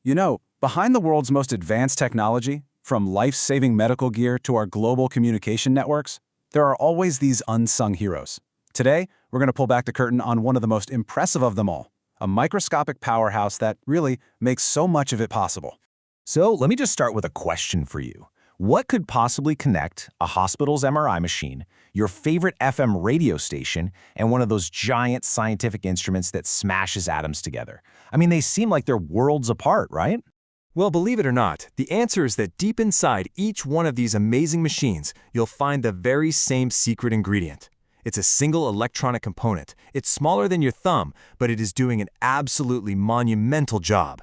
You know, behind the world's most advanced technology, from life-saving medical gear to our global communication networks, there are always these unsung heroes. Today, we're going to pull back the curtain on one of the most impressive of them all, a microscopic powerhouse that really makes so much of it possible. So let me just start with a question for you. What could possibly connect a hospital's MRI machine, your favorite FM radio station, and one of those giant scientific instruments that smashes atoms together? I mean, they seem like they're worlds apart, right? Well, believe it or not, the answer is that deep inside each one of these amazing machines, you'll find the very same secret ingredient. It's a single electronic component. It's smaller than your thumb, but it is doing an absolutely monumental job.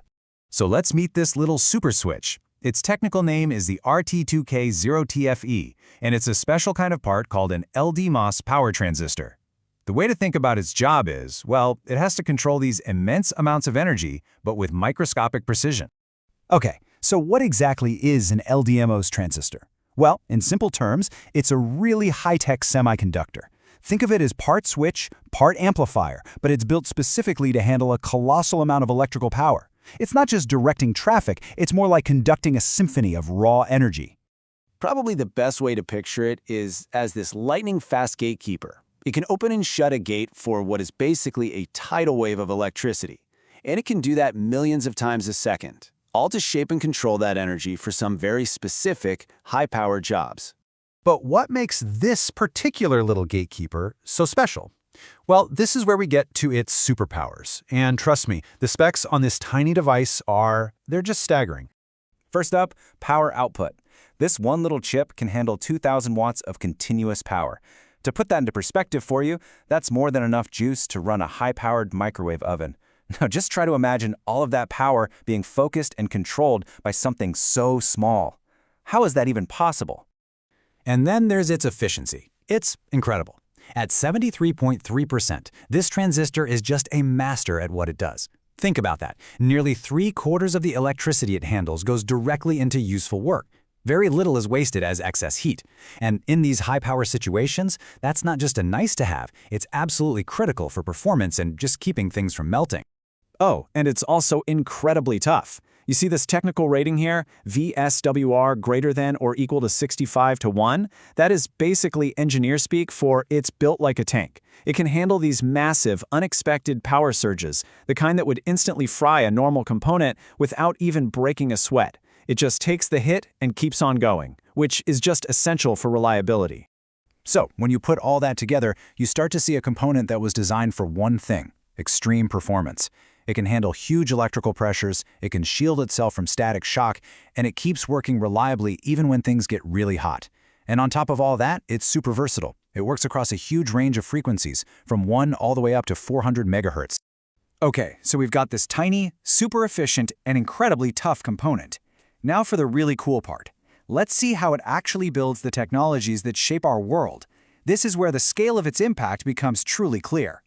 So let's meet this little super switch. Its technical name is the ART2k LDMOS, and it's a special kind of part called an LDMOS power transistor. The way to think about its job is, well, it has to control these immense amounts of energy, but with microscopic precision. Okay, so what exactly is an LDMOS transistor? Well, in simple terms, it's a really high-tech semiconductor. Think of it as part switch, part amplifier, but it's built specifically to handle a colossal amount of electrical power. It's not just directing traffic, it's more like conducting a symphony of raw energy. Probably the best way to picture it is as this lightning-fast gatekeeper. It can open and shut a gate for what is basically a tidal wave of electricity. And it can do that millions of times a second, all to shape and control that energy for some very specific, high-power jobs. But what makes this particular little gatekeeper so special? Well, this is where we get to its superpowers. And trust me, the specs on this tiny device they're just staggering. First up, power output. This one little chip can handle 2,000 watts of continuous power. To put that into perspective for you, that's more than enough juice to run a high-powered microwave oven. Now just try to imagine all of that power being focused and controlled by something so small. How is that even possible? And then there's its efficiency. It's incredible. At 73.3%, this transistor is just a master at what it does. Think about that. Nearly 3/4 of the electricity it handles goes directly into useful work. Very little is wasted as excess heat. And in these high-power situations, that's not just a nice-to-have, it's absolutely critical for performance and just keeping things from melting. Oh, and it's also incredibly tough. You see this technical rating here, VSWR greater than or equal to 65:1? That is basically engineer speak for it's built like a tank. It can handle these massive, unexpected power surges, the kind that would instantly fry a normal component without even breaking a sweat. It just takes the hit and keeps on going, which is just essential for reliability. So, when you put all that together, you start to see a component that was designed for one thing: extreme performance. It can handle huge electrical pressures, it can shield itself from static shock, and it keeps working reliably even when things get really hot. And on top of all that, it's super versatile. It works across a huge range of frequencies, from 1 all the way up to 400 megahertz. Okay, so we've got this tiny, super efficient, and incredibly tough component. Now for the really cool part. Let's see how it actually builds the technologies that shape our world. This is where the scale of its impact becomes truly clear.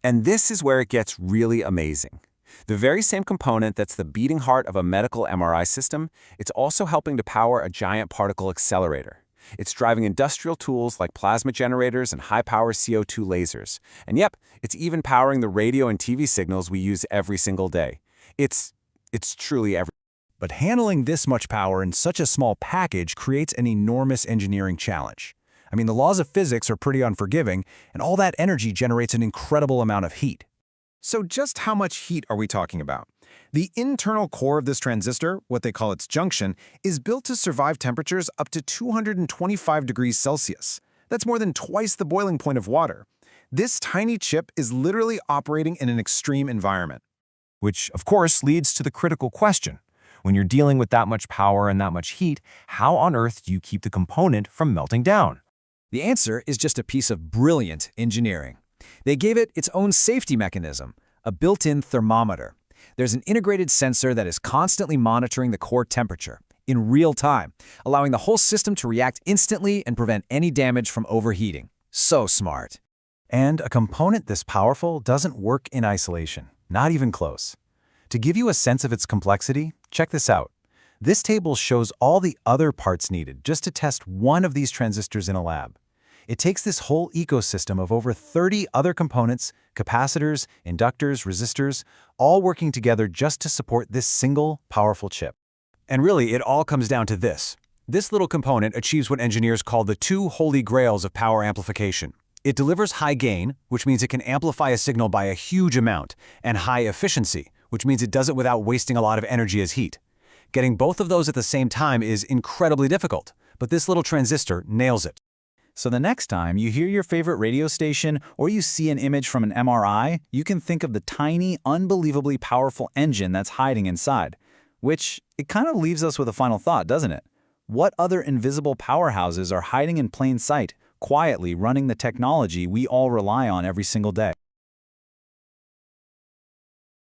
And this is where it gets really amazing. The very same component that's the beating heart of a medical MRI system, it's also helping to power a giant particle accelerator. It's driving industrial tools like plasma generators and high-power CO2 lasers. And yep, it's even powering the radio and TV signals we use every single day. It's truly everything. But handling this much power in such a small package creates an enormous engineering challenge. I mean, the laws of physics are pretty unforgiving, and all that energy generates an incredible amount of heat. So just how much heat are we talking about? The internal core of this transistor, what they call its junction, is built to survive temperatures up to 225 degrees Celsius. That's more than twice the boiling point of water. This tiny chip is literally operating in an extreme environment. Which, of course, leads to the critical question. When you're dealing with that much power and that much heat, how on earth do you keep the component from melting down? The answer is just a piece of brilliant engineering. They gave it its own safety mechanism, a built-in thermometer. There's an integrated sensor that is constantly monitoring the core temperature in real time, allowing the whole system to react instantly and prevent any damage from overheating. So smart. And a component this powerful doesn't work in isolation, not even close. To give you a sense of its complexity, check this out. This table shows all the other parts needed just to test one of these transistors in a lab. It takes this whole ecosystem of over 30 other components, capacitors, inductors, resistors, all working together just to support this single, powerful chip. And really, it all comes down to this. This little component achieves what engineers call the two holy grails of power amplification. It delivers high gain, which means it can amplify a signal by a huge amount, and high efficiency, which means it does it without wasting a lot of energy as heat. Getting both of those at the same time is incredibly difficult, but this little transistor nails it. So the next time you hear your favorite radio station or you see an image from an MRI, you can think of the tiny, unbelievably powerful engine that's hiding inside. Which, it kind of leaves us with a final thought, doesn't it? What other invisible powerhouses are hiding in plain sight, quietly running the technology we all rely on every single day?